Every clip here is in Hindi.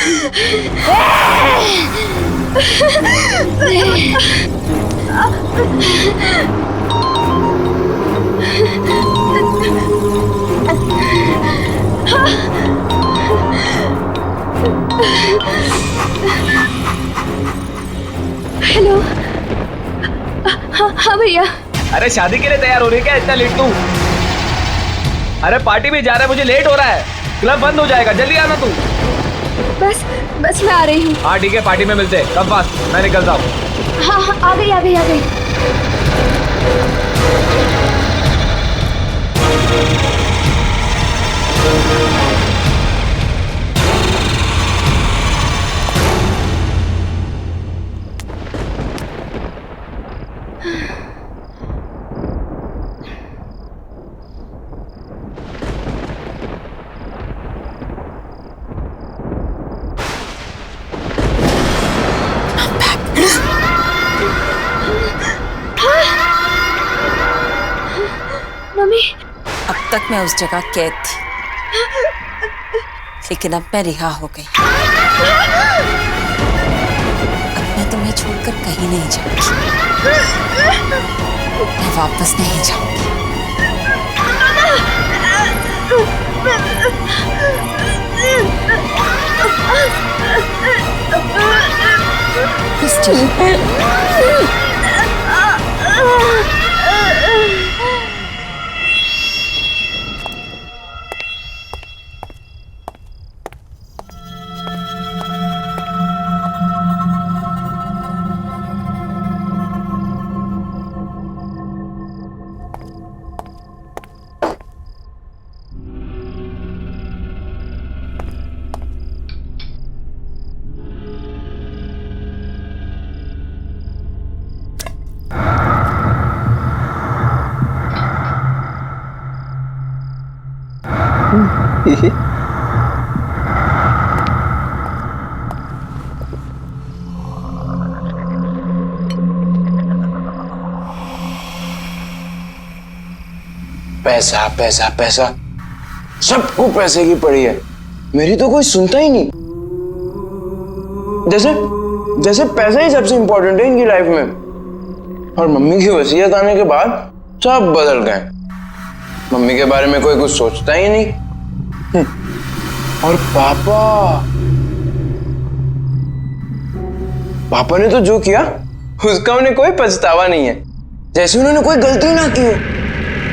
हेलो। हाँ भैया। अरे शादी के लिए तैयार हो रही है क्या इतना लेट तू? अरे पार्टी में जा रहा है, मुझे लेट हो रहा है, क्लब बंद हो जाएगा, जल्दी आना तू। बस मैं आ रही हूँ। हाँ ठीक है, पार्टी में मिलते हैं, कब फास्ट, मैं निकलता हूँ। हाँ आ गई। मम्मी। अब तक मैं उस जगह कैद थी, लेकिन अब मैं रिहा हो गई। अब मैं तुम्हें छोड़कर कहीं नहीं जाऊंगी, मैं वापस नहीं जाऊंगी। पैसा पैसा पैसा, सबको पैसे की पड़ी है, मेरी तो कोई सुनता ही नहीं। जैसे जैसे पैसा ही सबसे इंपॉर्टेंट है इनकी लाइफ में। और मम्मी की वसीयत आने के बाद सब बदल गए। मम्मी के बारे में कोई कुछ सोचता ही नहीं। और पापा ने तो जो किया उसका उन्हें कोई पछतावा नहीं है, जैसे उन्होंने कोई गलती ना की हो।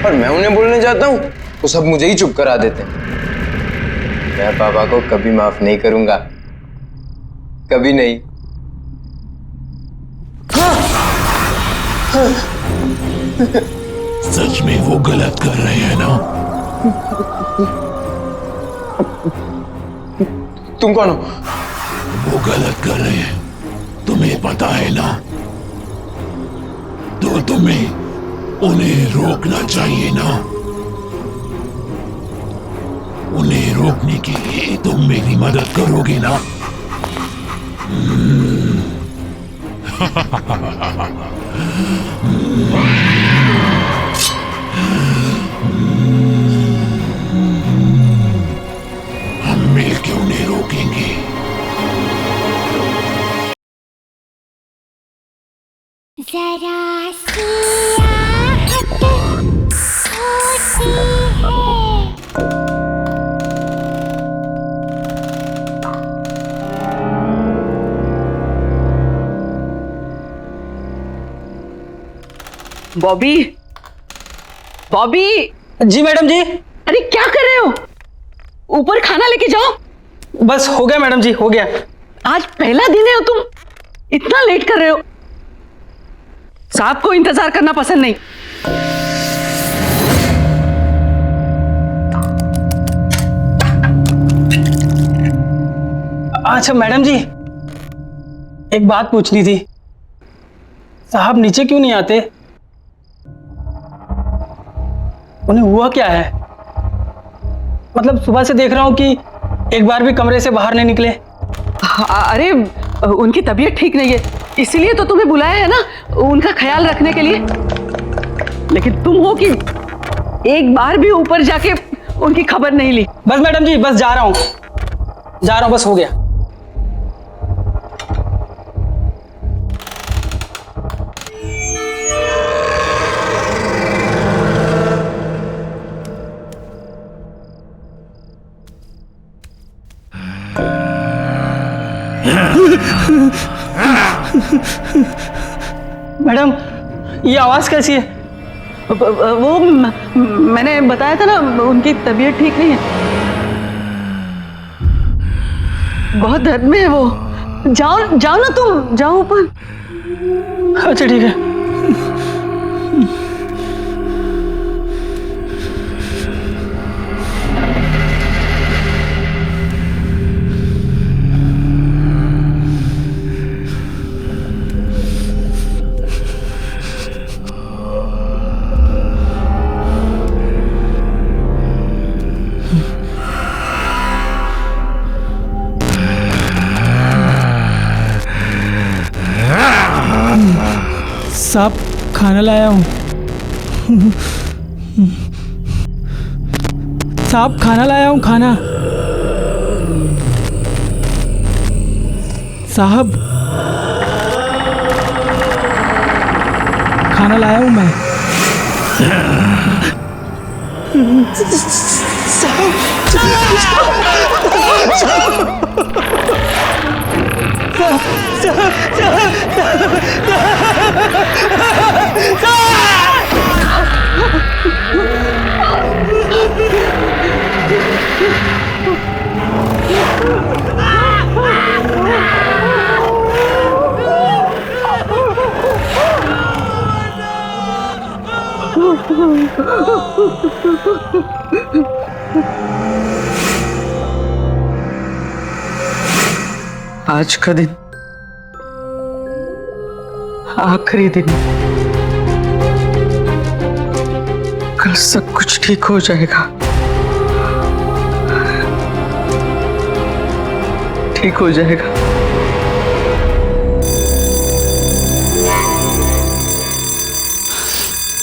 और मैं उन्हें बोलने जाता हूँ तो सब मुझे ही चुप करा देते हैं। मैं पापा को कभी माफ नहीं करूंगा, कभी नहीं। सच में वो गलत कर रहे हैं ना? तुम कौन हो? वो गलत कर रहे हैं, तुम्हें पता है ना? तो तुम्हें उन्हें रोकना चाहिए ना? उन्हें रोकने के लिए तुम मेरी मदद करोगे ना? हम मिलकर उन्हें रोकेंगे। जरा सी आहट होती है। बॉबी, बॉबी। जी मैडम जी। अरे क्या कर रहे हो? ऊपर खाना लेके जाओ। बस हो गया मैडम जी, हो गया। आज पहला दिन है और तुम इतना लेट कर रहे हो। साहब को इंतजार करना पसंद नहीं। अच्छा मैडम जी, एक बात पूछनी थी। साहब नीचे क्यों नहीं आते? उन्हें हुआ क्या है? मतलब सुबह से देख रहा हूं कि एक बार भी कमरे से बाहर नहीं निकले। अरे उनकी तबीयत ठीक नहीं है, इसीलिए तो तुम्हें बुलाया है ना, उनका ख्याल रखने के लिए। लेकिन तुम हो कि एक बार भी ऊपर जाके उनकी खबर नहीं ली। बस मैडम जी, बस जा रहा हूं, बस हो गया। मैडम, ये आवाज कैसी है? वो मैंने बताया था ना, उनकी तबीयत ठीक नहीं है, बहुत दर्द में है वो। जाओ जाओ ना, तुम जाओ ऊपर। अच्छा ठीक है। साहब, खाना लाया हूँ। साहब, खाना लाया हूँ, खाना। साहब, खाना लाया हूँ मैं। आज का दिन आखिरी दिन, कल सब कुछ ठीक हो जाएगा, ठीक हो जाएगा।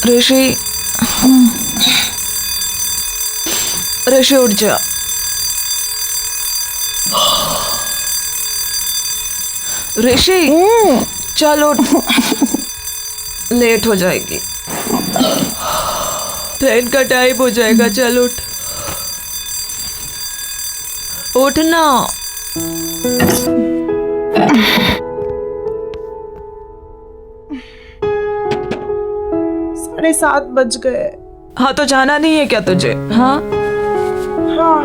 ऋषि, ऋषि उठ जा। ऋषि चल उठ, लेट हो जाएगी, ट्रेन का टाइम हो जाएगा। चल उठ, उठ ना। 7:30 बज गए। हाँ तो जाना नहीं है क्या तुझे? हाँ हाँ।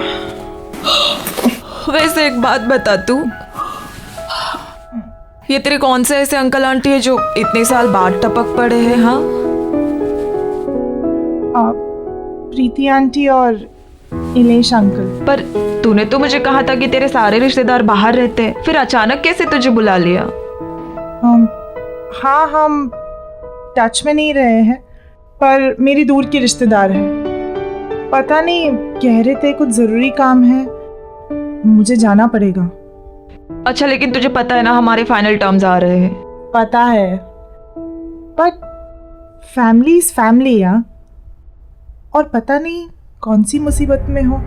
वैसे एक बात बता, तू ये तेरे कौन से ऐसे अंकल आंटी है जो इतने साल बाद टपक पड़े हैं? हाँ, प्रीति आंटी और इलेश अंकल। पर तूने तो मुझे कहा था कि तेरे सारे रिश्तेदार बाहर रहते हैं, फिर अचानक कैसे तुझे बुला लिया? हाँ, हम टच में नहीं रहे हैं, पर मेरी दूर की रिश्तेदार है। पता नहीं, कह रहे थे कुछ जरूरी काम है, मुझे जाना पड़ेगा। अच्छा, लेकिन तुझे पता है ना हमारे फाइनल टर्म्स आ रहे हैं। पता है, पर फैमिली इज फैमिली यार। और पता नहीं कौन सी मुसीबत में हो,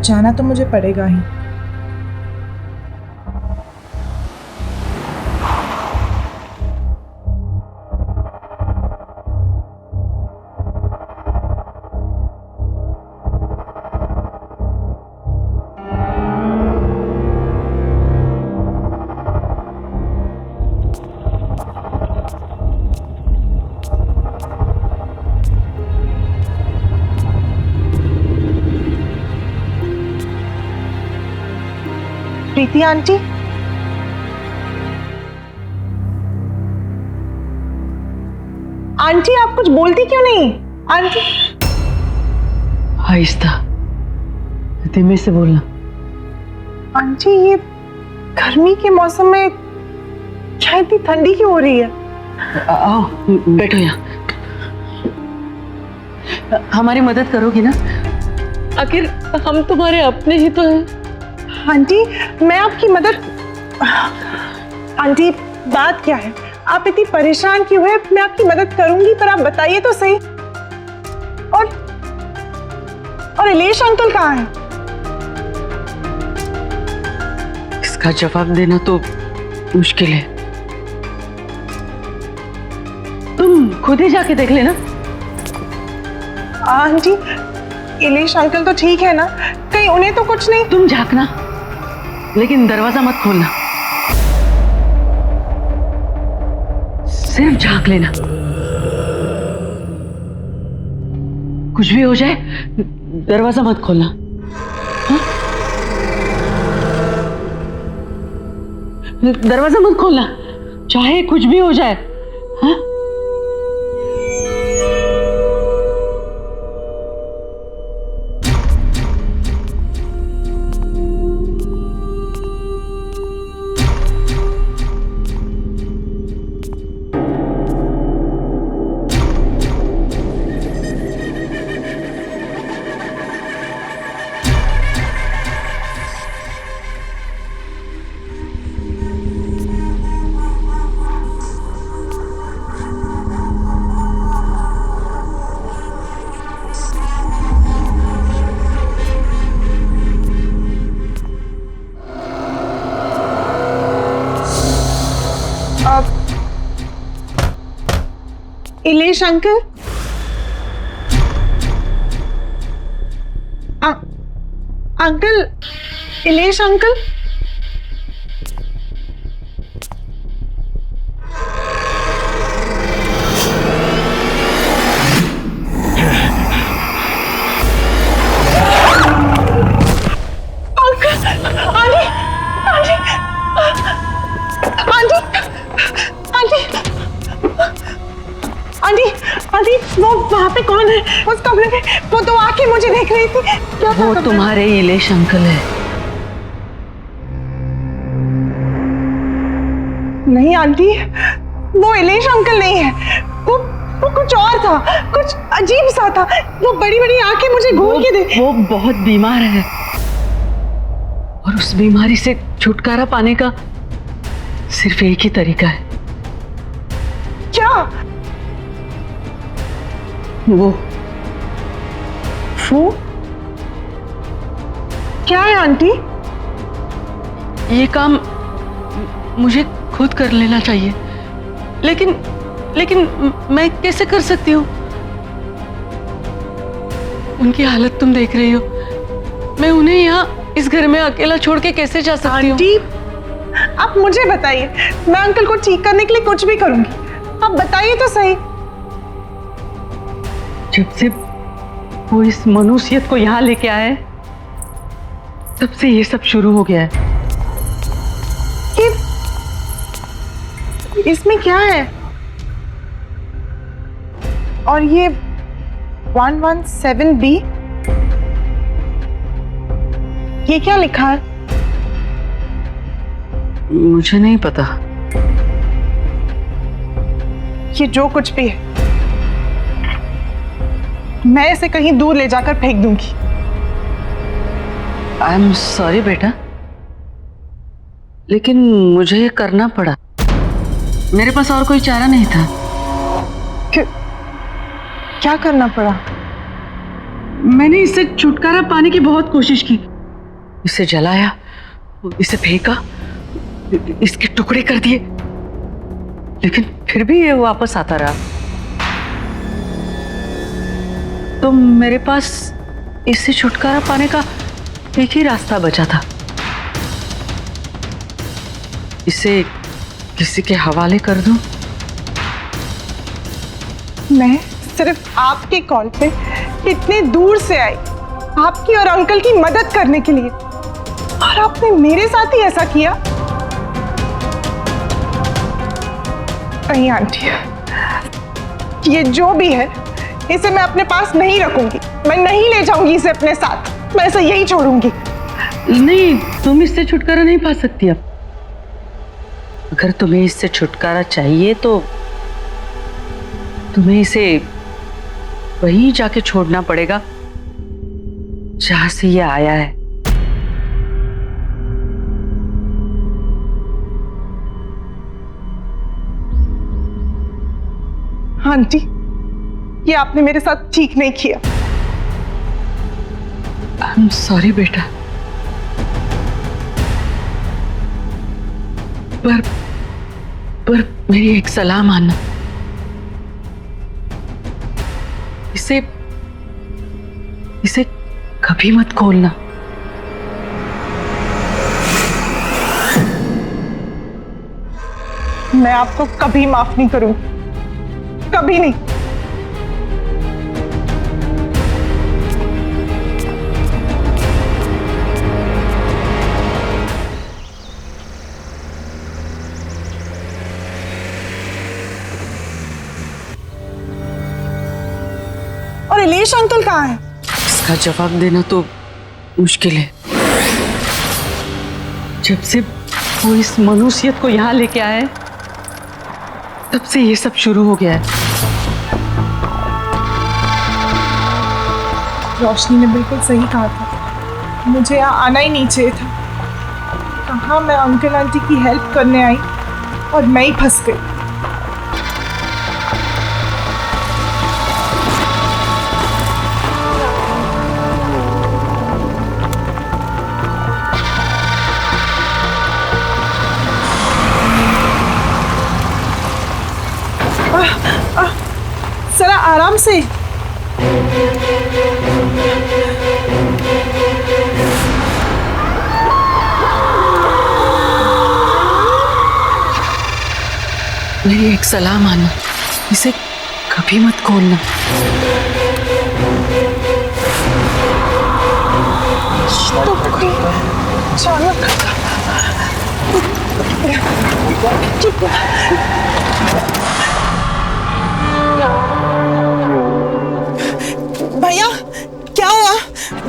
जाना तो मुझे पड़ेगा ही। प्रीति आंटी, आंटी आप कुछ बोलती क्यों नहीं? आंटी, आहिस्ता, धीमे से बोलना। आंटी ये गर्मी के मौसम में क्या इतनी ठंडी क्यों हो रही है? आओ बैठो यहाँ, हमारी मदद करोगी ना? आखिर हम तुम्हारे अपने ही तो हैं। आंटी मैं आपकी मदद। आंटी बात क्या है, आप इतनी परेशान क्यों हैं? मैं आपकी मदद करूंगी, पर आप बताइए तो सही। और इलेश अंकल कहाँ हैं? इसका जवाब देना तो मुश्किल है, तुम खुद ही जाके देख लेना। आंटी इलेश अंकल तो ठीक है ना? कहीं उन्हें तो कुछ नहीं? तुम झांकना, लेकिन दरवाजा मत खोलना, सिर्फ झांक लेना। कुछ भी हो जाए दरवाजा मत खोलना। हाँ? दरवाजा मत खोलना, चाहे कुछ भी हो जाए। हाँ? Ilesh uncle, uncle, Ilesh uncle, aunty, वो वहाँ पे कौन है? उस कमरे में वो तो आके मुझे देख रही थी। क्या वो तुम्हारे इलेश अंकल है। नहीं आंटी, वो इलेश अंकल नहीं है। वो कुछ और था, कुछ अजीब सा था। वो बड़ी बड़ी आंखें मुझे घूर के दे। वो बहुत बीमार है और उस बीमारी से छुटकारा पाने का सिर्फ एक ही तरीका है। क्या? वो क्या है आंटी? ये काम मुझे खुद कर लेना चाहिए, लेकिन मैं कैसे कर सकती हूँ? उनकी हालत तुम देख रही हो। मैं उन्हें यहाँ इस घर में अकेला छोड़ के कैसे जा सकती हूँ? आंटी, आप मुझे बताइए, मैं अंकल को ठीक करने के लिए कुछ भी करूंगी। आप बताइए तो सही। जब से वो इस मनुष्यत को यहाँ लेके आए तब से ये सब शुरू हो गया है। इसमें क्या है? और ये 117B, ये क्या लिखा है? मुझे नहीं पता। ये जो कुछ भी है, मैं इसे कहीं दूर ले जाकर फेंक दूंगी। आई एम सॉरी बेटा, लेकिन मुझे ये करना पड़ा। मेरे पास और कोई चारा नहीं था। क्या करना पड़ा? मैंने इससे छुटकारा पाने की बहुत कोशिश की। इसे जलाया, इसे फेंका, इसके टुकड़े कर दिए, लेकिन फिर भी ये वापस आता रहा। तो मेरे पास इससे छुटकारा पाने का एक ही रास्ता बचा था। इसे किसी के हवाले कर दूं? मैं सिर्फ आपके कॉल पे इतने दूर से आई, आपकी और अंकल की मदद करने के लिए, और आपने मेरे साथ ही ऐसा किया। नहीं आंटी, ये जो भी है इसे मैं अपने पास नहीं रखूंगी। मैं नहीं ले जाऊंगी इसे अपने साथ। मैं इसे यही छोड़ूंगी। नहीं, तुम इससे छुटकारा नहीं पा सकती। अब अगर तुम्हें इससे छुटकारा चाहिए तो तुम्हें इसे वहीं जाके छोड़ना पड़ेगा जहां से ये आया है। आंटी, ये आपने मेरे साथ ठीक नहीं किया। आई एम सॉरी बेटा, पर मेरी एक सलाह मानना। इसे कभी मत खोलना। मैं आपको कभी माफ नहीं करूं, कभी नहीं। और इलेश अंकल कहाँ है? इसका जवाब देना तो मुश्किल है। जब से वो इस मनुष्यत को यहाँ लेके आए तब से ये सब शुरू हो गया है। रोशनी ने बिल्कुल सही कहा था, मुझे यहाँ आना ही नहीं चाहिए था। कहाँ मैं अंकल आंटी की हेल्प करने आई और मैं ही फंस गई। जरा आराम से। मेरी एक सलाह मानो, इसे कभी मत खोलना। भैया क्या हुआ?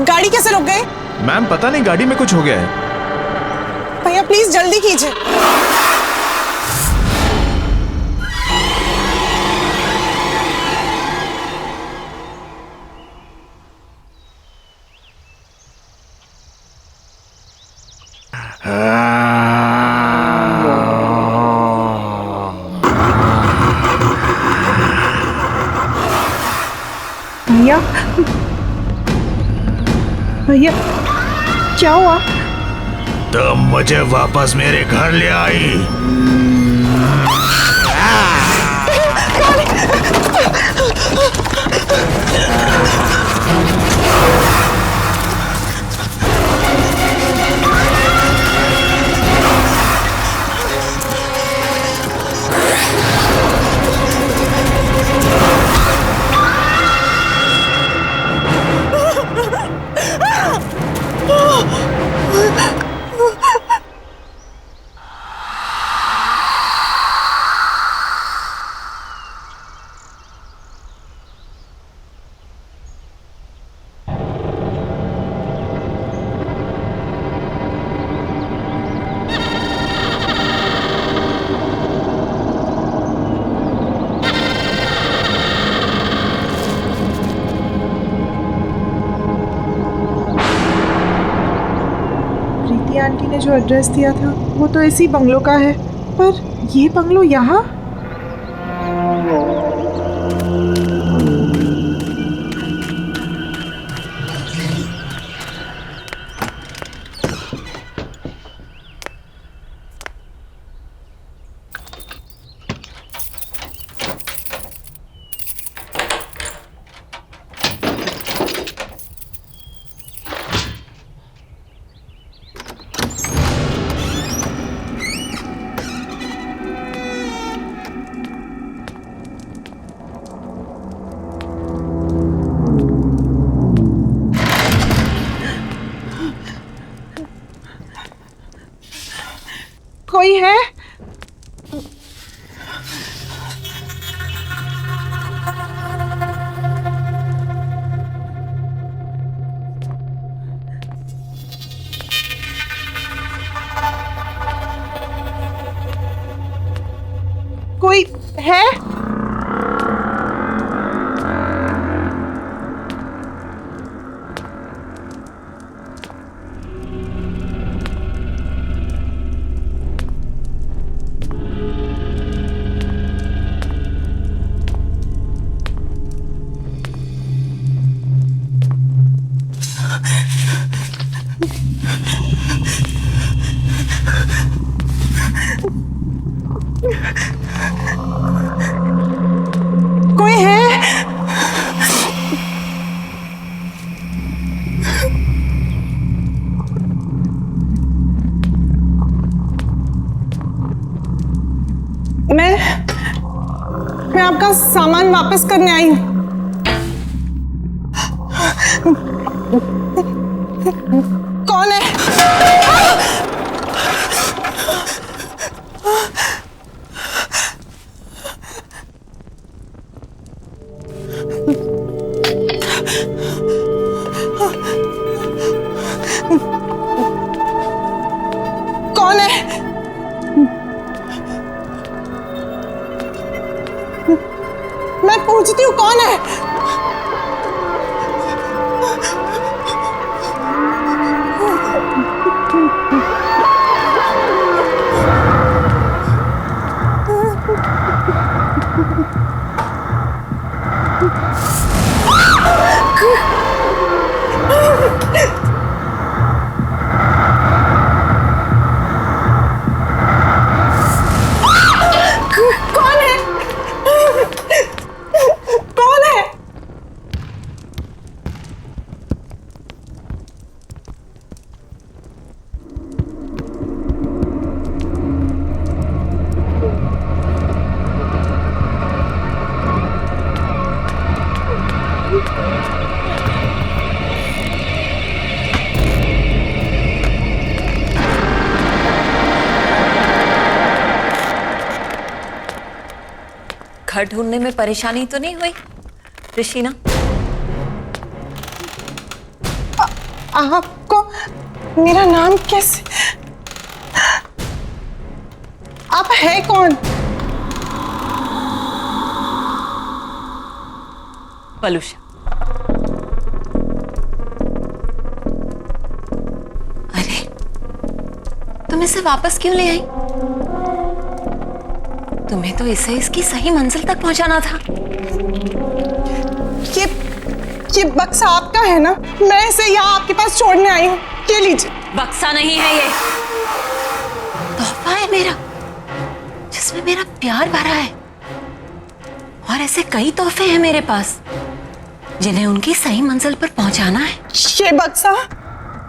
गाड़ी कैसे रुक गई? मैम पता नहीं, गाड़ी में कुछ हो गया है। भैया प्लीज जल्दी कीजिए। भैया भैया क्या हुआ? तुम मुझे वापस मेरे घर ले आई। आंटी ने जो एड्रेस दिया था वो तो इसी बंगलो का है, पर ये बंगलो यहाँ? कोई है? कोई है? मैं आपका सामान वापस करने आई हूँ। कौन है? कौन है? मैं पूछती हूँ कौन है? कौन है? कौन है? घर ढूंढने में परेशानी तो नहीं हुई ऋषिना? आपको मेरा नाम कैसे? आप है कौन? पलूषा। अरे तुम इसे वापस क्यों ले आई? तुम्हें तो इसे इसकी सही मंजिल तक पहुंचाना था। ये बक्सा आपका है ना? मैं इसे यहाँ आपके पास छोड़ने आई हूँ। ये लीजिए। बक्सा नहीं है ये, तोहफा है मेरा, जिसमें मेरा प्यार भरा है। और ऐसे कई तोहफे हैं मेरे पास जिन्हें उनकी सही मंजिल पर पहुंचाना है। ये बक्सा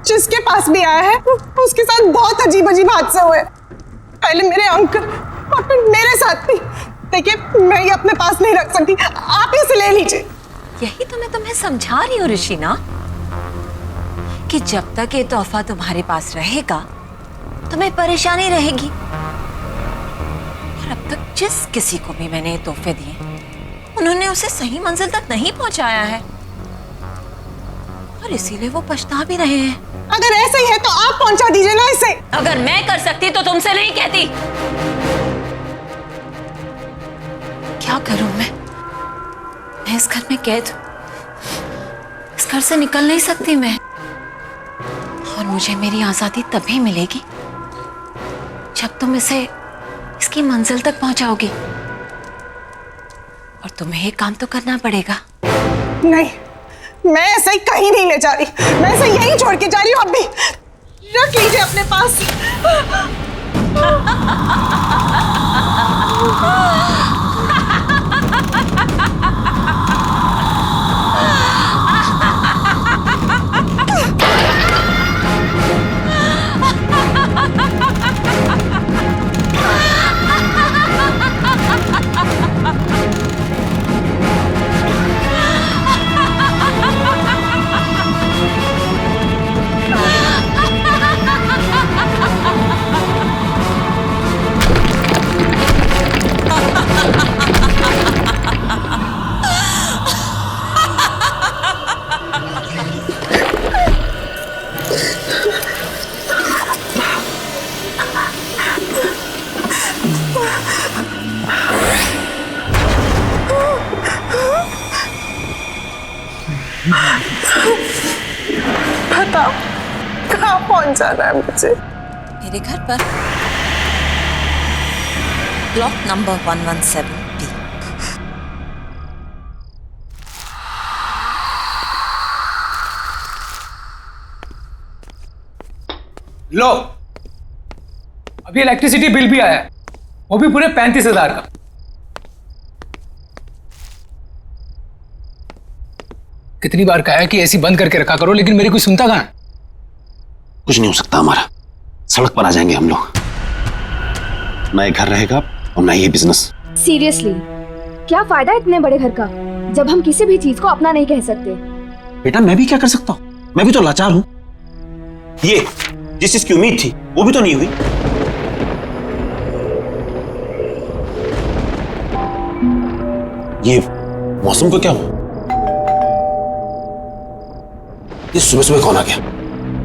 जिसके पास भी आया है उसके साथ बहुत अजीब अजीब हादसे हुए। पहले मेरे अंकल और फिर मेरे साथ भी। देखिए मैं ये अपने पास नहीं रख सकती, आप इसे ले लीजिए। यही तो मैं तुम्हें समझा रही हूँ ऋषिना, कि जब तक ये तोहफा तुम्हारे पास रहेगा तुम्हें परेशानी रहेगी। और अब तक जिस किसी को भी मैंने ये तोहफे दिए उन्होंने उसे सही मंजिल तक नहीं पहुंचाया है, और इसीलिए वो पछता भी रहे हैं। अगर ऐसा ही है तो आप पहुंचा दीजिए ना इसे। अगर मैं कर सकती तो तुमसे नहीं कहती। क्या करूं मैं इस घर में कैद हूं, इस घर से निकल नहीं सकती मैं। और मुझे मेरी आजादी तभी मिलेगी जब तुम इसे इसकी मंजिल तक पहुंचाओगी। और तुम्हें ये काम तो करना पड़ेगा। नहीं, मैं ऐसे ही कहीं नहीं ले जा रही, मैं इसे यहीं छोड़ के जा रही हूँ। अब भी रख लीजिए अपने पास। बताओ कहाँ पहुंचाना है मुझे? मेरे घर पर, ब्लॉक नंबर 117B। लो, अभी इलेक्ट्रिसिटी बिल भी आया है, वो भी पूरे 35,000 का। कितनी बार कहा है कि एसी बंद करके रखा करो, लेकिन मेरी कोई सुनता कहां है? कुछ नहीं हो सकता हमारा, सड़क पर आ जाएंगे हम लोग। ना ये घर रहेगा और ना ये बिजनेस। सीरियसली क्या फायदा इतने बड़े घर का जब हम किसी भी चीज को अपना नहीं कह सकते। बेटा मैं भी क्या कर सकता हूँ, मैं भी तो लाचार हूं। ये जिस चीज की उम्मीद थी वो भी तो नहीं हुई। ये मौसम को क्या हुआ? ये सुबह सुबह कौन आ गया?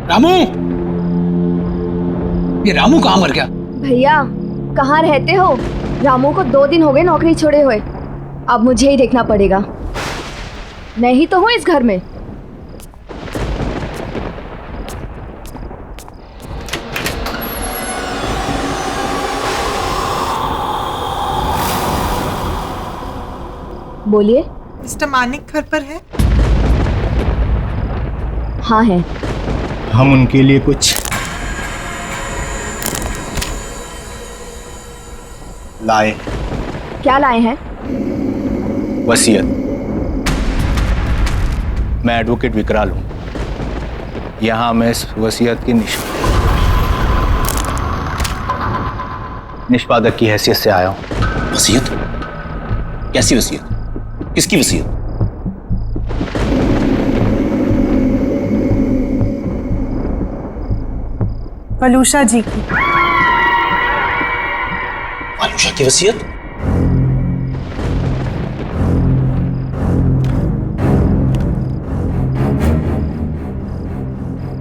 रामू, ये रामू कहाँ मर गया? भैया कहाँ रहते हो? रामू को 2 दिन हो गए नौकरी छोड़े हुए। अब मुझे ही देखना पड़ेगा। मैं ही तो हूँ इस घर में। बोलिए। मिस्टर मानिक घर पर है? हाँ है। हम उनके लिए कुछ लाए। क्या लाए हैं? वसीयत। मैं एडवोकेट विकराल हूं। यहां मैं इस वसीयत की निष्पादक की हैसियत से आया हूं। वसीयत? कैसी वसीयत? किसकी वसीयत? वलूषा जी की। वलूषा की वसीयत?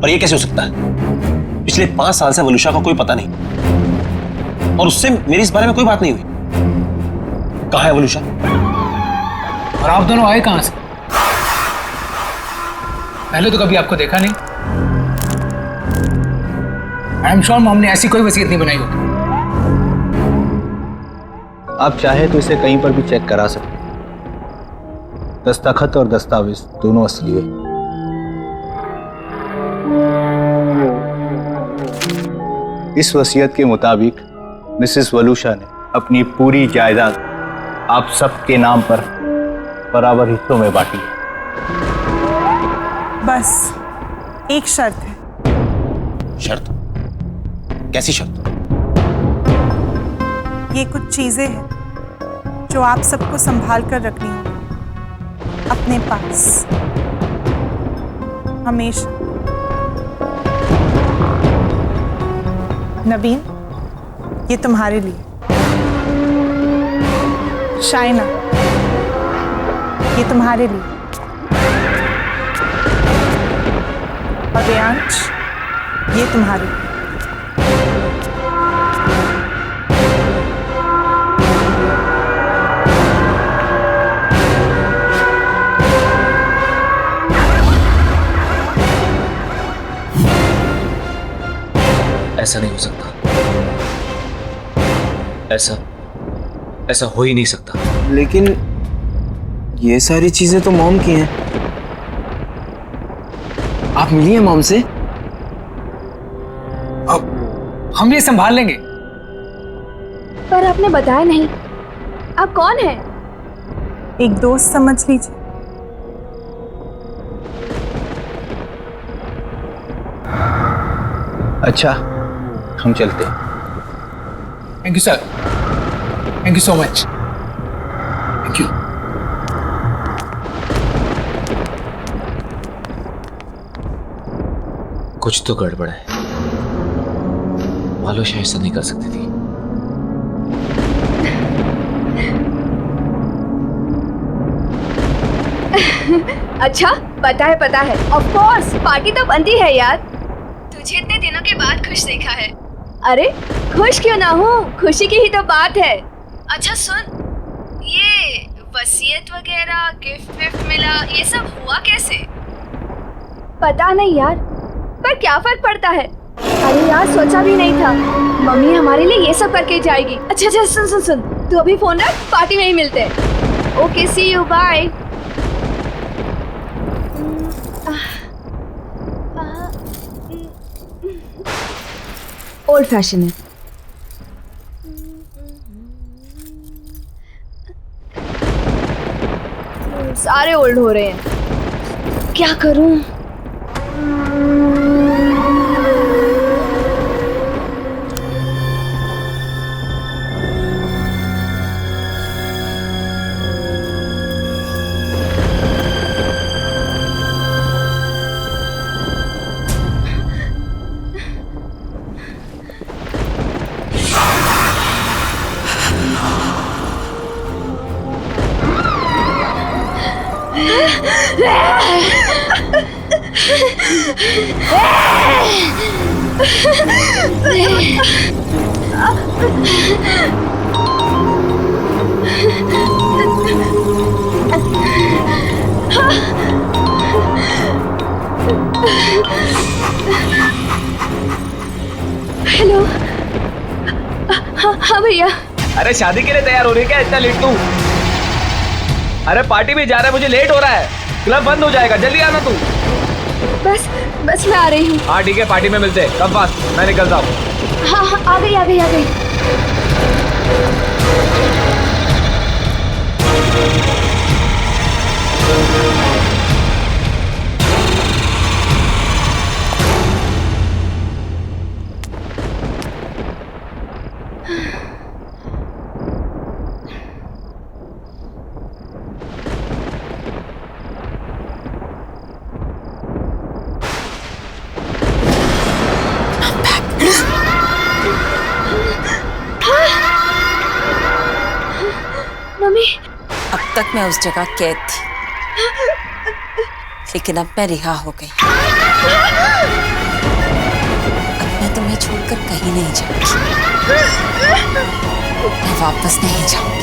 पर यह कैसे हो सकता है? पिछले 5 साल से वलूषा का कोई पता नहीं और उससे मेरी इस बारे में कोई बात नहीं हुई। कहां है वलूषा? और आप दोनों आए कहां से? पहले तो कभी आपको देखा नहीं। आई एम श्योर मॉम ने ऐसी कोई वसीयत नहीं बनाई होगी। आप चाहे तो इसे कहीं पर भी चेक करा सकते हैं। दस्तखत और दस्तावेज दोनों असली है। इस वसीयत के मुताबिक मिसेस वलूषा ने अपनी पूरी जायदाद आप सबके नाम पर बराबर हिस्सों में बांटी है। बस एक शर्त है। शर्त? कैसी शर्त? ये कुछ चीजें हैं जो आप सबको संभाल कर रखनी होगी अपने पास हमेशा। नवीन, ये तुम्हारे लिए। शाइना, ये तुम्हारे लिए। और रेयांश, ये तुम्हारे लिए। ऐसा नहीं हो सकता। ऐसा हो ही नहीं सकता। लेकिन ये सारी चीजें तो मॉम की हैं। आप मिली हैं मॉम से? अब हम ये संभाल लेंगे। पर आपने बताया नहीं। आप कौन हैं? एक दोस्त समझ लीजिए। अच्छा, हम चलते हैं। Thank you sir, thank you so much. Thank you. कुछ तो गड़बड़ है। वलूषा ऐसा नहीं कर सकती थी। अच्छा, पता है। ऑफ कोर्स, पार्टी तो बनती है यार। तुझे इतने दिनों के बाद खुश देखा है। अरे खुश क्यों ना हूँ, खुशी की ही तो बात है। अच्छा सुन, ये वसीयत वगैरह गिफ्ट मिला, ये सब हुआ कैसे? पता नहीं यार, पर क्या फर्क पड़ता है। अरे यार, सोचा भी नहीं था मम्मी हमारे लिए ये सब करके जाएगी। अच्छा सुन, तू अभी फोन रख, पार्टी में ही मिलते हैं। Okay, see you, bye. Old fashion है। सारे ओल्ड हो रहे हैं, क्या करूं? हेलो। हाँ भैया। अरे शादी के लिए तैयार हो रही है क्या इतना लेट तू? अरे पार्टी भी जा रहा है, मुझे लेट हो रहा है, क्लब बंद हो जाएगा, जल्दी आना तू। बस मैं आ रही हूँ। हाँ ठीक है, पार्टी में मिलते हैं, कब फास्ट, मैं निकलता हूँ। हाँ आ गई। मम्मी। अब तक मैं उस जगह कैद थी, लेकिन अब मैं रिहा हो गई। अब मैं तुम्हें छोड़कर कहीं नहीं जाऊंगी, मैं वापस नहीं जाऊंगी।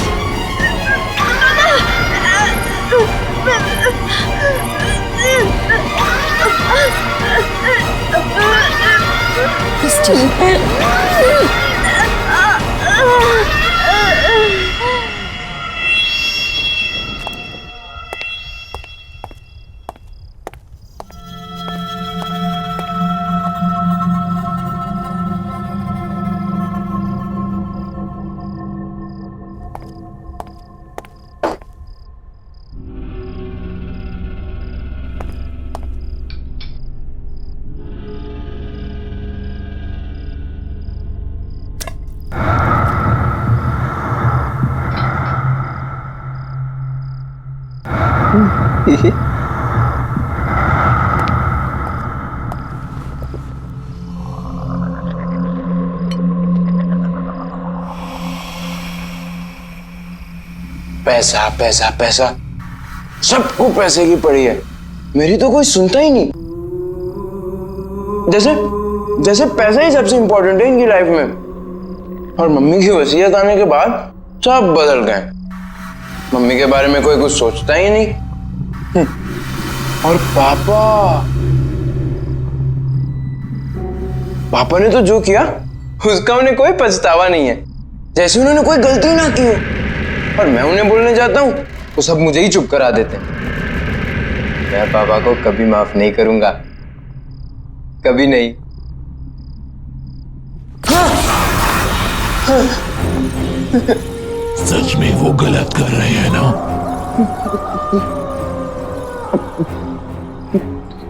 पैसा पैसा पैसा, सबको पैसे की पड़ी है, मेरी तो कोई सुनता ही नहीं। जैसे पैसा ही सबसे इंपॉर्टेंट है इनकी लाइफ में। और मम्मी की वसीयत आने के बाद सब बदल गए। मम्मी के बारे में कोई कुछ सोचता ही नहीं। और पापा ने तो जो किया उसका उन्हें कोई पछतावा नहीं है, जैसे उन्होंने कोई गलती ना की हो। और मैं उन्हें बोलने जाता हूँ तो सब मुझे ही चुप करा देते हैं। मैं पापा को कभी माफ नहीं करूंगा, कभी नहीं। सच में वो गलत कर रहे हैं ना?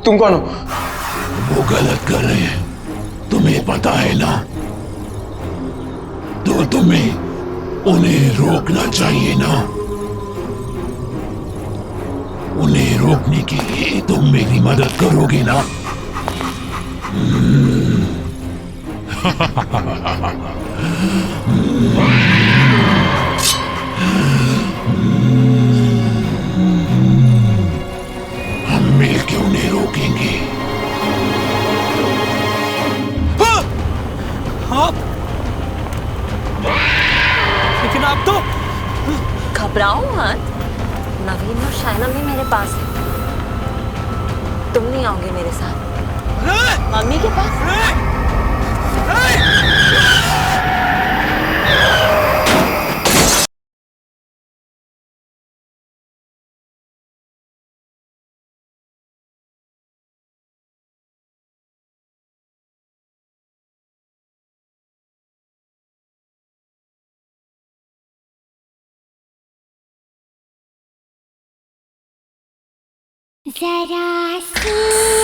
तुम कौन हो? वो गलत कर रहे हैं, तुम्हें पता है ना? तो तुम्हें उन्हें रोकना चाहिए ना? उन्हें रोकने के लिए तुम मेरी मदद करोगे ना? हम मिलकर उन्हें रोकेंगे। लेकिन आप तो घबराओ मत, नवीन और शायना भी मेरे पास है। तुम नहीं आओगे मेरे साथ मम्मी के पास? जरा सी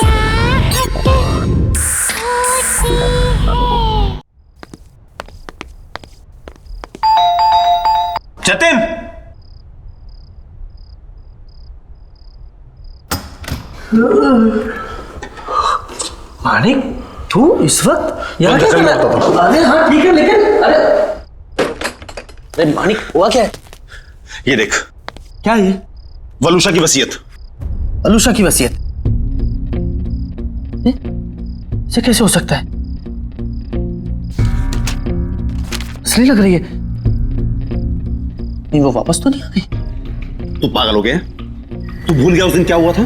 आहट होती है। जतिन! मानिक, तू इस वक्त यहाँ क्या जंगल कर में होता रहा था। है? अरे हाँ ठीक है, लेकिन अरे मानिक हुआ क्या है? ये देख, क्या ये? वलूशा की वसीयत। अलूशा की वसीयत? इसे कैसे हो सकता है? असली लग रही है। नहीं, वो वापस तो नहीं आ गई? तू पागल हो गया? तू भूल गया उस दिन क्या हुआ था?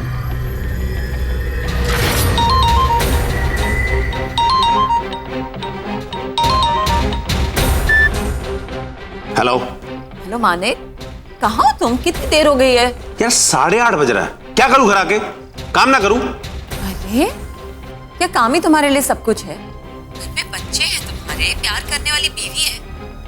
हेलो हेलो मानिक, कहाँ हो तुम? कितनी देर हो गई है? यार 8:30 बज रहा है। क्या करूं घर आके? काम ना करूं? अरे क्या काम ही तुम्हारे लिए सब कुछ है? घर में बच्चे हैं तुम्हारे, प्यार करने वाली बीवी है,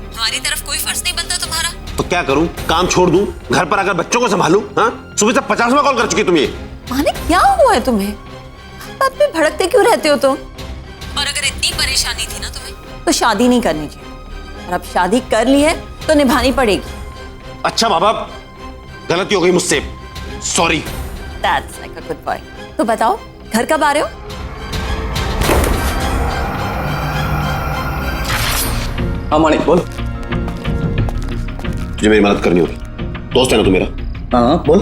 हमारी तरफ कोई फर्ज नहीं बनता तुम्हारा? तो क्या करूं? काम छोड़ दूं? घर पर आकर बच्चों को संभालूं? हाँ, सुबह से 50वां कॉल कर चुकी तुम ये। मानिक क्या हुआ है तुम्हें? बात में भड़कते क्यों रहते हो तुम? और अगर इतनी परेशानी थी ना तुम्हें तो शादी नहीं करनी चाहिए, और अब शादी कर ली है तो निभानी पड़ेगी। अच्छा बाबा, गलती हो गई मुझसे, sorry. That's like a good boy. तो बताओ घर कब आ रहे हो? हाँ मानिक बोल। तुझे मेरी मदद करनी होगी, दोस्त है ना तू मेरा। हाँ बोल।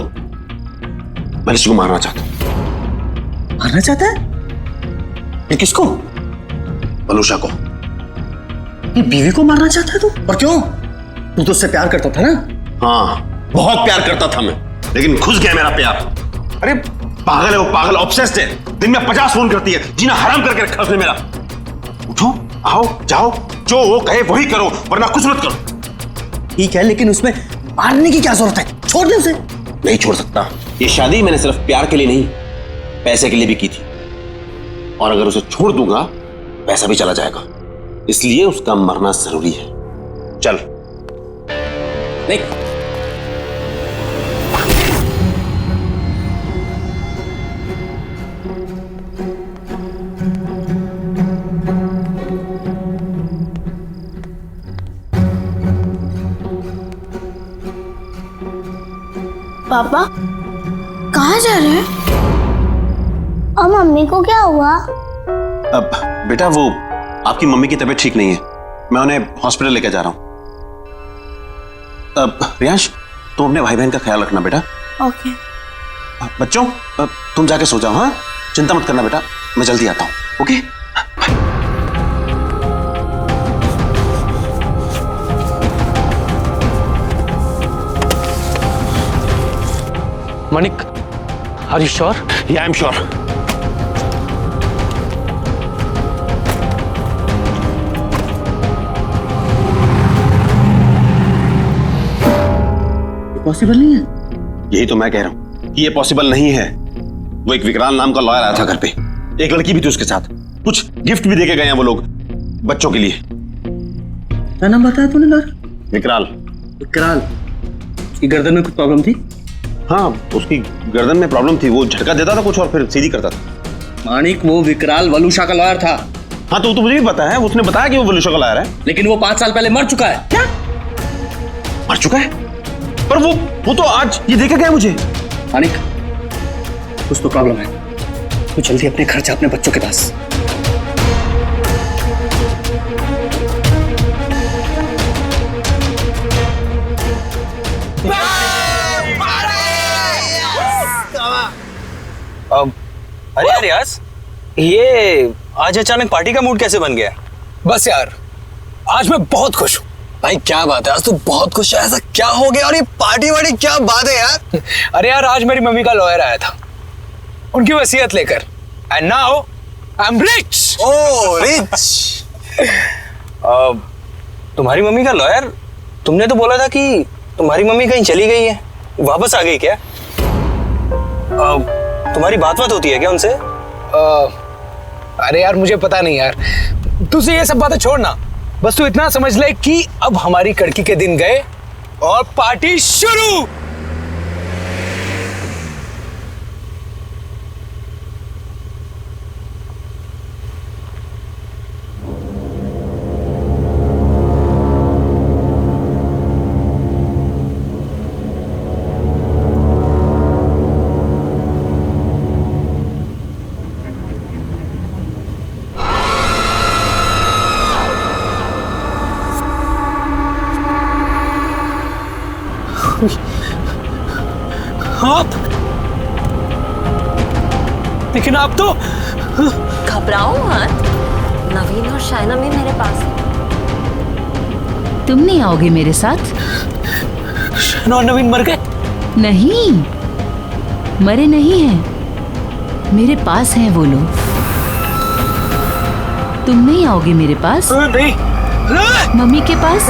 मैं ऋषि को मारना चाहता हूँ। मारना चाहता है? ये किसको? अलूशा को। ये बीवी को मारना चाहता है तू? और क्यों? तू तो उससे प्यार करता था ना? हाँ, बहुत प्यार करता था मैं, लेकिन घुस गया मेरा प्यार। अरे पागल है वो, पागल, ऑब्सेस्ड है। दिन में 50 फोन करती है, जीना हराम करके रखा उसने मेरा। उठो, आओ, जाओ, जो वो कहे वही करो, वरना कुछ मत करो। ठीक है, लेकिन उसमें मारने की क्या जरूरत है? छोड़ दे उसे। नहीं छोड़ सकता। ये शादी मैंने सिर्फ प्यार के लिए नहीं, पैसे के लिए भी की थी, और अगर उसे छोड़ दूंगा पैसा भी चला जाएगा, इसलिए उसका मरना जरूरी है। चल। नहीं। पापा कहाँ जा रहे हैं? और मम्मी को क्या हुआ? अब बेटा वो आपकी मम्मी की तबीयत ठीक नहीं है, मैं उन्हें हॉस्पिटल लेकर जा रहा हूं। अब रियांश, तुम अपने भाई बहन का ख्याल रखना बेटा। ओके। बच्चों तुम जाके सो जाओ। हाँ, चिंता मत करना बेटा, मैं जल्दी आता हूं। Okay. Manik, are you sure? Yeah, I'm sure. Possible नहीं है। यही तो मैं कह रहा हूं कि ये पॉसिबल नहीं है। वो एक विकराल नाम का लॉयर आया था घर पे, एक लड़की भी थी उसके साथ, कुछ गिफ्ट भी देके गए हैं वो लोग बच्चों के लिए। क्या नाम बताया तूने लॉयर? विकराल। विकराल? उसकी गर्दन में कुछ प्रॉब्लम थी? हाँ, उसकी गर्दन में प्रॉब्लम थी, वो झटका देता था कुछ और फिर सीधी करता था। मानिक, वो विकराल वलूशा का लॉयर था। हाँ तो मुझे भी पता है, उसने बताया कि वो वलूशा का लॉयर है। लेकिन वो 5 साल पहले मर चुका है। क्या? मर चुका है? पर वो तो आज ये देके गया मुझे। मानिक, कुछ तो प्रॉब्लम है, तू जल्दी अपने घर जा, अपने बच्चों के पास। अरे यार रियाज, ये आज अचानक पार्टी का मूड कैसे बन गया? बस यार, आज मैं बहुत खुश हूँ। भाई क्या बात है, आज तू बहुत खुश है, ऐसा क्या हो गया? और ये पार्टी वार्टी क्या बात है यार? अरे यार, आज मेरी मम्मी का लॉयर आया था उनकी वसीयत लेकर, and now I am rich. Oh rich. तुम्हारी मम्मी का लॉयर? तुमने तो बोला था कि तुम्हारी मम्मी कहीं चली गई है, वापस आ गई क्या? तुम्हारी बात होती है क्या उनसे? अरे यार मुझे पता नहीं यार, तुझे ये सब बातें छोड़ना, बस तू इतना समझ ले कि अब हमारी कड़की के दिन गए और पार्टी शुरू। लेकिन आप तो घबराओ मत, नवीन और शायना भी मेरे पास है। तुम नहीं आओगे मेरे साथ? शायना और नवीन मर गए? नहीं, मरे नहीं हैं, मेरे पास हैं वो लोग। तुम नहीं आओगे मेरे पास? नहीं। मम्मी के पास?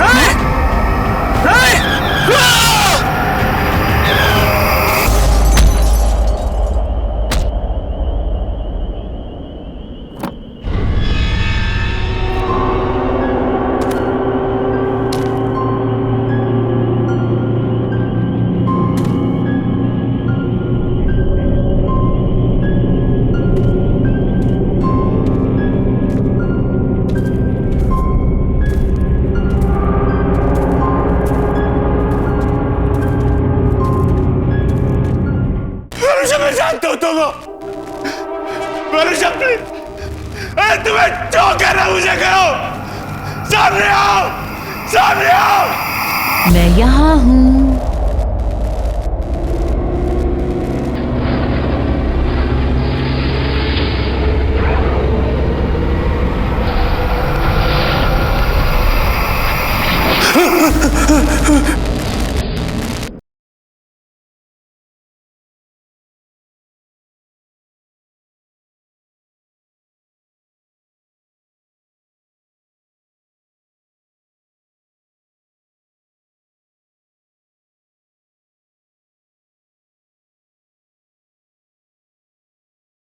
मैं जानता हूं तुम तुम्हें जो करना मुझे करो। सामने आओ, सामने आओ। मैं यहाँ हूँ।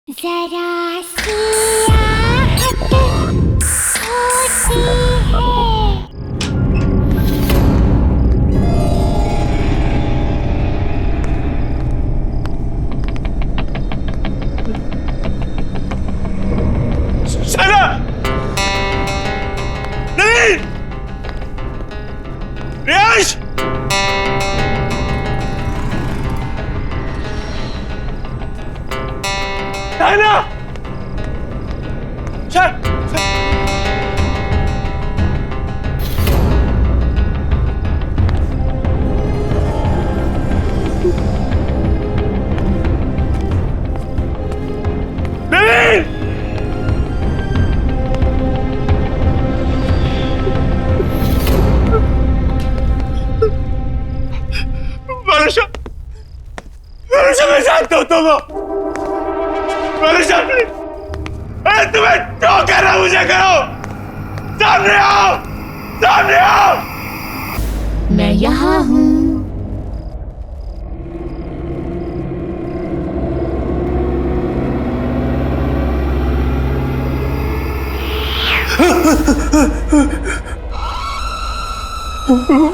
जरा सी आहट होती है। शायना! नवीन! रियांश! शायना! नवीन! वरुषा! वरुषा, मैं जानता हूं तुमको। वरुषा, अरे तुम्हें जो करना मुझे करो। सामने आओ, सामने आओ। मैं यहाँ हूँ।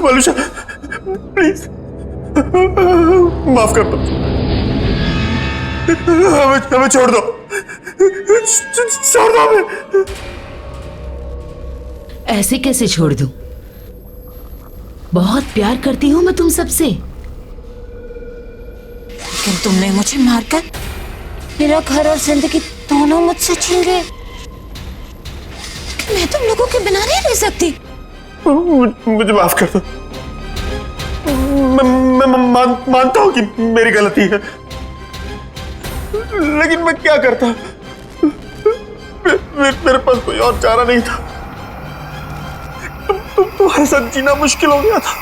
वरुषा, प्लीज माफ कर दो। हमें छोड़ दो, छोड़ दो हमें। ऐसे कैसे छोड़ दूं? बहुत प्यार करती हूँ मैं तुम सबसे। लेकिन तुमने मुझे मारकर मेरा घर और जिंदगी दोनों मुझसे छीन गए। मैं तुम लोगों के बिना नहीं रह सकती। मुझे माफ कर दो। मैं मानता हूं कि मेरी गलती है, लेकिन मैं क्या करता? मेरे पास कोई और चारा नहीं था। तुम्हारे साथ जीना मुश्किल हो गया था।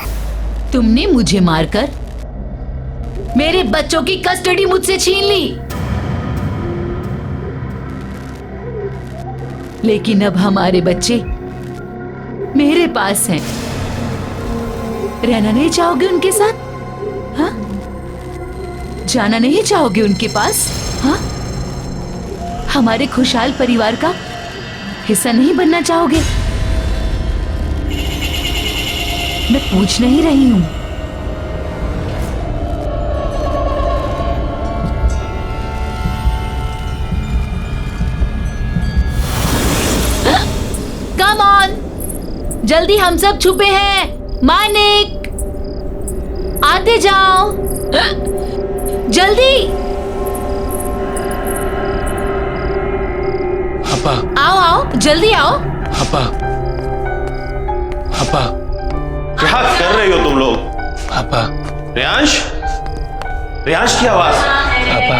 तुमने मुझे मारकर मेरे बच्चों की कस्टडी मुझसे छीन ली, लेकिन अब हमारे बच्चे मेरे पास हैं। रहना नहीं चाहोगे उनके साथ? हाँ? जाना नहीं चाहोगे उनके पास? हाँ? हमारे खुशहाल परिवार का हिस्सा नहीं बनना चाहोगे? मैं पूछ नहीं रही हूं। कम ऑन, जल्दी, हम सब छुपे हैं। मानिक, आते जाओ, जल्दी हपा, आओ आओ, जल्दी आओ। हपा, हपा, क्या कर रही हो तुम लोग? हपा, रियांश, रियांश की आवाज। हपा,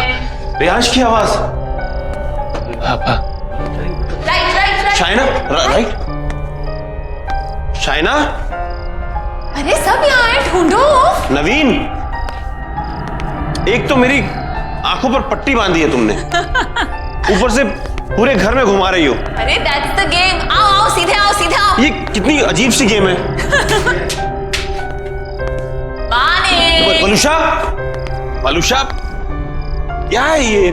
रियांश की आवाज। शाइना, राइट? शाइना? अरे सब यहाँ है, ढूंढो। नवीन, एक तो मेरी आंखों पर पट्टी बांधी है तुमने, ऊपर से पूरे घर में घुमा रही हो। अरे दैट्स द गेम। आओ आओ, सीधे आओ, सीधे आओ। ये कितनी अजीब सी गेम है। वलुषा, वलुषा, क्या है ये?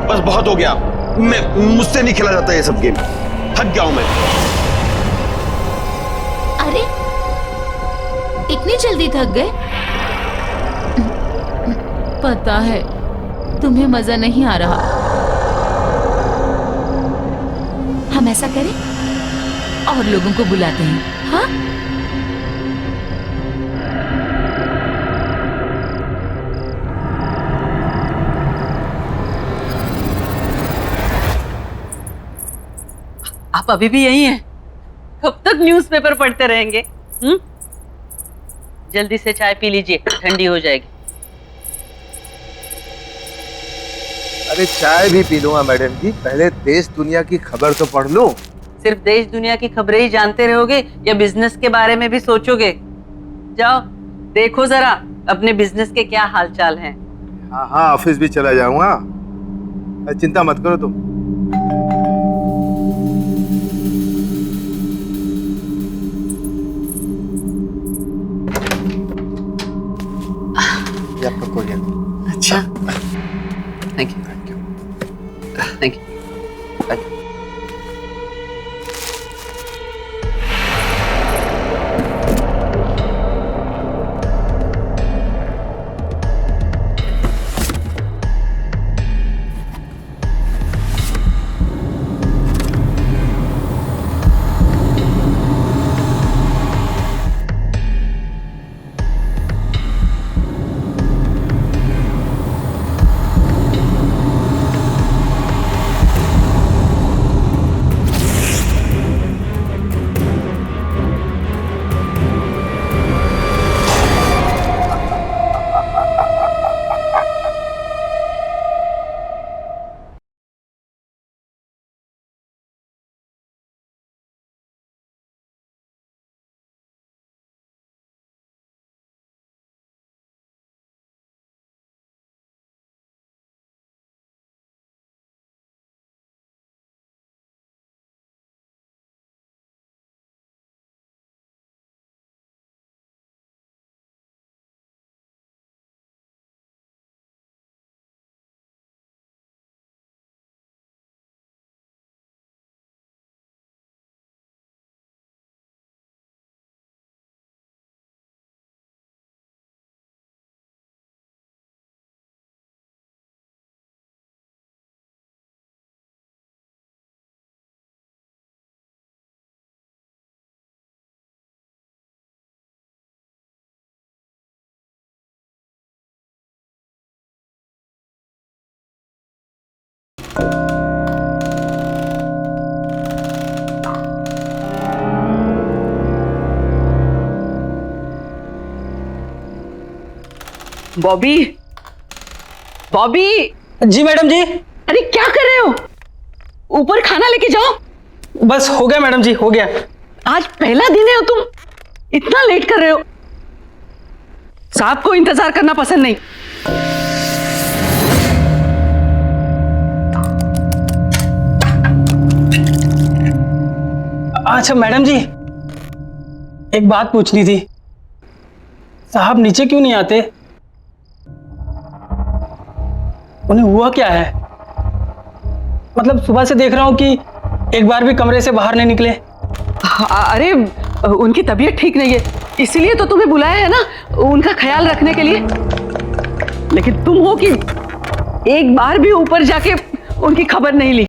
बस बहुत हो गया, मुझसे नहीं खेला जाता ये सब गेम, थक गया हूं मैं। अरे इतनी जल्दी थक गए? पता है तुम्हें मजा नहीं आ रहा। हम ऐसा करें और लोगों को बुलाते हैं, हाँ? आप अभी भी यही हैं? कब तक न्यूज़पेपर पढ़ते रहेंगे? जल्दी से चाय पी लीजिए, ठंडी हो जाएगी। अरे चाय भी पी लूंगा मैडम जी, पहले देश दुनिया की खबर तो पढ़ लूं। सिर्फ देश दुनिया की खबरें ही जानते रहोगे या बिजनेस के बारे में भी सोचोगे? जाओ देखो जरा अपने बिजनेस के क्या हालचाल हैं। हाँ हाँ, ऑफिस भी चला जाऊंगा, चिंता मत करो तुम। आपका कोई अच्छा, thank you, thank you, thank you. Bobby, Bobby. जी मैडम जी। अरे क्या कर रहे हो? ऊपर खाना लेके जाओ। बस हो गया मैडम जी, हो गया। आज पहला दिन है, तुम इतना लेट कर रहे हो। साहब को इंतजार करना पसंद नहीं। अच्छा मैडम जी, एक बात पूछनी थी, साहब नीचे क्यों नहीं आते? उन्हें हुआ क्या है? मतलब सुबह से देख रहा हूं कि एक बार भी कमरे से बाहर नहीं निकले। अरे उनकी तबीयत ठीक नहीं है, इसीलिए तो तुम्हें बुलाया है ना, उनका ख्याल रखने के लिए। लेकिन तुम हो कि एक बार भी ऊपर जाके उनकी खबर नहीं ली।